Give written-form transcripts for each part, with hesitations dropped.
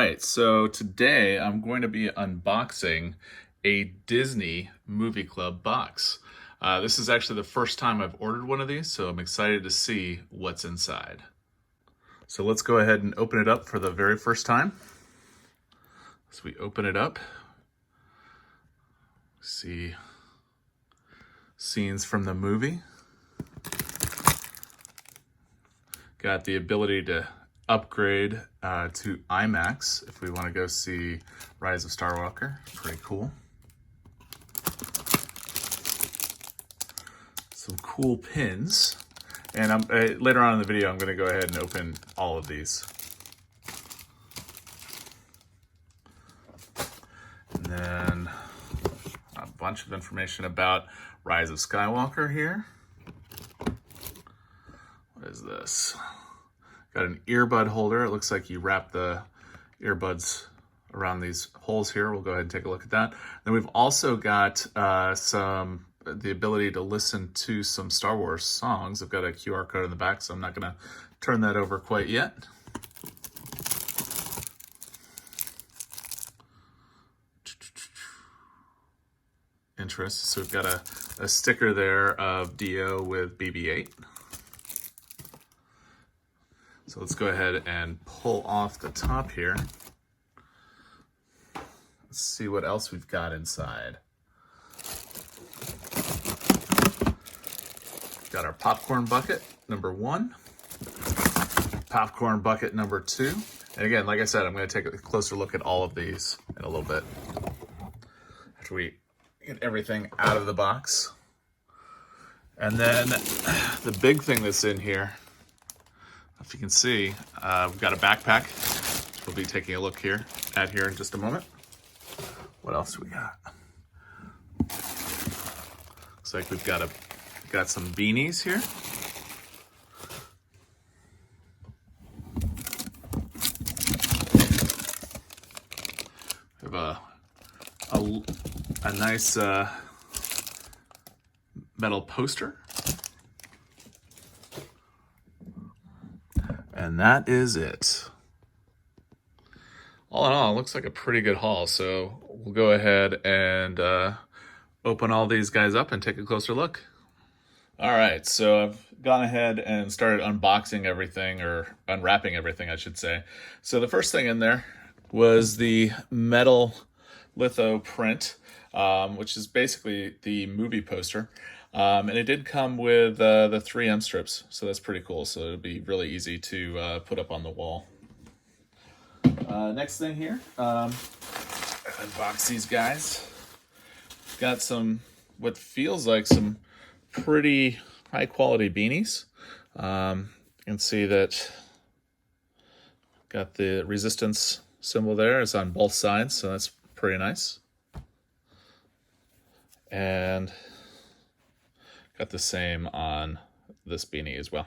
right, so today I'm going to be unboxing a Disney Movie Club box. This is actually the first time I've ordered one of these, so I'm excited to see what's inside. So let's go ahead and open it up for the very first time. So we open it up, see scenes from the movie. Got the ability to upgrade to IMAX if we want to go see Rise of Skywalker. Pretty cool. Some cool pins. And later on in the video, I'm going to go ahead and open all of these. And then a bunch of information about Rise of Skywalker here. What is this? Got an earbud holder. It looks like you wrap the earbuds around these holes here. We'll go ahead and take a look at that. Then we've also got the ability to listen to some Star Wars songs. I've got a QR code in the back, so I'm not going to turn that over quite yet. Interesting. So we've got a sticker there of Dio with BB-8. So let's go ahead and pull off the top here. Let's see what else we've got inside. Got our popcorn bucket, number 1. Popcorn bucket, number 2. And again, like I said, I'm going to take a closer look at all of these in a little bit. After we get everything out of the box. And then the big thing that's in here, if you can see, we've got a backpack, which we'll be taking a look at here in just a moment. What else do we got? Looks like we've got some beanies here. We have a nice metal poster. And that is it. All in all, it looks like a pretty good haul. So we'll go ahead and open all these guys up and take a closer look. All right, so I've gone ahead and started unboxing everything, or unwrapping everything, I should say. So the first thing in there was the metal litho print, which is basically the movie poster. And it did come with the 3M strips, so that's pretty cool. So it'll be really easy to put up on the wall. Next thing here, unbox these guys. Got some, what feels like some pretty high quality beanies. You can see that got the resistance symbol there. It's on both sides, so that's pretty nice. And got the same on this beanie as well.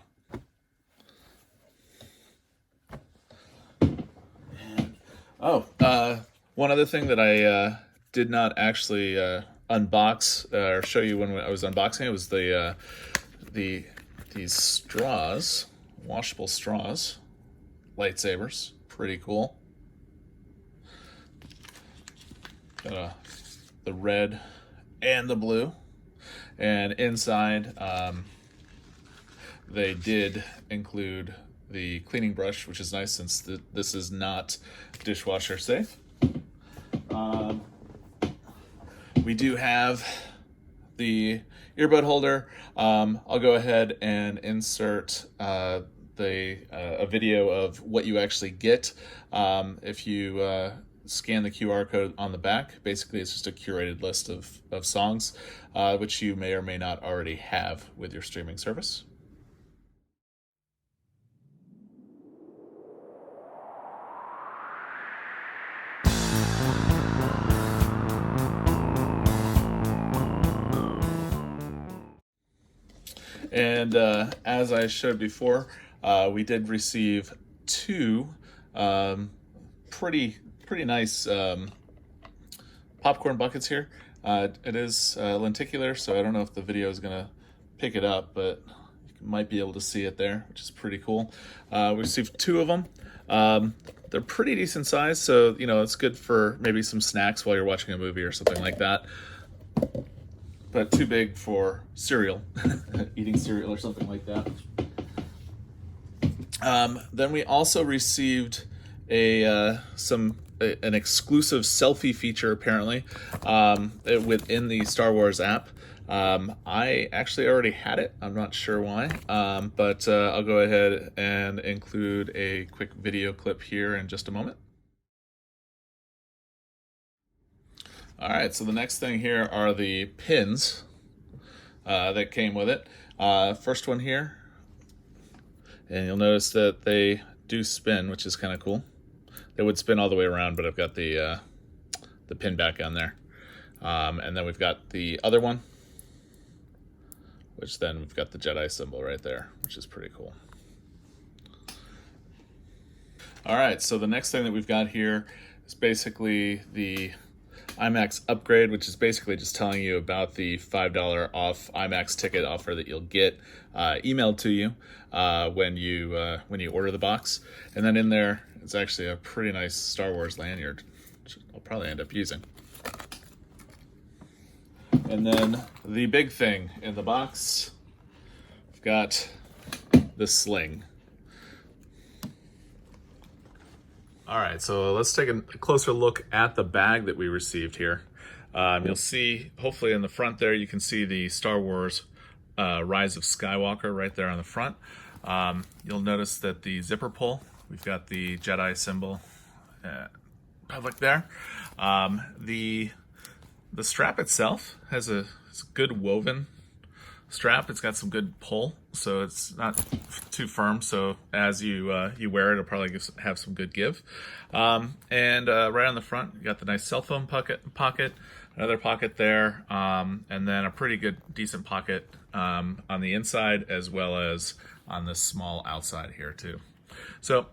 And, one other thing that I did not actually unbox or show you when I was unboxing it was these straws, washable straws, lightsabers, pretty cool. Got the red and the blue. And inside, they did include the cleaning brush, which is nice since this is not dishwasher safe. We do have the earbud holder. I'll go ahead and insert a video of what you actually get if you scan the QR code on the back. Basically, it's just a curated list of songs, which you may or may not already have with your streaming service. And as I showed before, we did receive 2 pretty nice popcorn buckets here. It is lenticular, so I don't know if the video is going to pick it up, but you might be able to see it there, which is pretty cool. We received 2 of them. They're pretty decent size, so you know it's good for maybe some snacks while you're watching a movie or something like that. But too big for cereal, eating cereal or something like that. Then we also received an exclusive selfie feature apparently within the Star Wars app. I actually already had it. I'm not sure why, but I'll go ahead and include a quick video clip here in just a moment. All right, so the next thing here are the pins that came with it. First one here, and you'll notice that they do spin, which is kind of cool. They would spin all the way around, but I've got the pin back on there. And then we've got the other one, which then we've got the Jedi symbol right there, which is pretty cool. All right, so the next thing that we've got here is basically the IMAX Upgrade, which is basically just telling you about the $5 off IMAX ticket offer that you'll get emailed to you when you order the box. And then in there, it's actually a pretty nice Star Wars lanyard, which I'll probably end up using. And then the big thing in the box, we've got the sling. All right, so let's take a closer look at the bag that we received here. You'll see, hopefully in the front there, you can see the Star Wars Rise of Skywalker right there on the front. You'll notice that the zipper pull, we've got the Jedi symbol public there. The strap itself has a good woven strap. It's got some good pull, so it's not too firm. So as you wear it, it'll probably have some good give. And right on the front, you got the nice cell phone pocket, another pocket there, and then a pretty good, decent pocket on the inside as well as on this small outside here too. So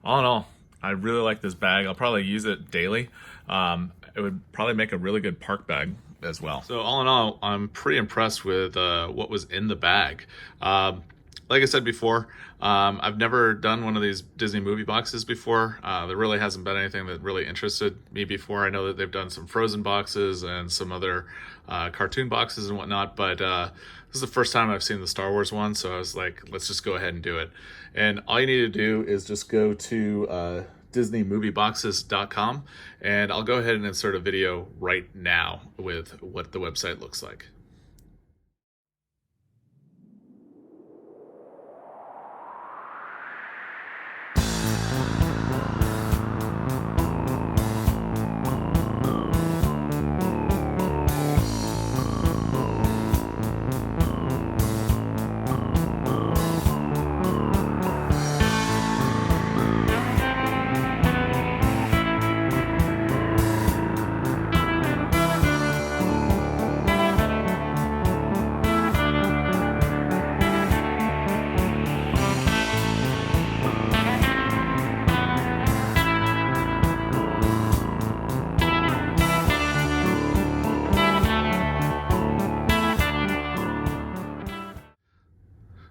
all in all, I really like this bag. I'll probably use it daily. It would probably make a really good park bag as well. So all in all, I'm pretty impressed with what was in the bag. Like I said before, I've never done one of these Disney movie boxes before. There really hasn't been anything that really interested me before. I know that they've done some Frozen boxes and some other cartoon boxes and whatnot, but this is the first time I've seen the Star Wars one, so I was like, let's just go ahead and do it. And all you need to do is just go to DisneyMovieBoxes.com, and I'll go ahead and insert a video right now with what the website looks like.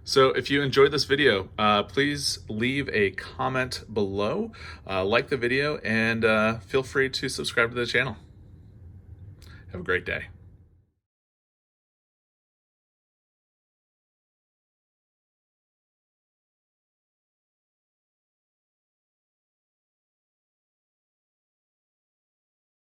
So if you enjoyed this video, please leave a comment below, like the video, and feel free to subscribe to the channel. Have a great day.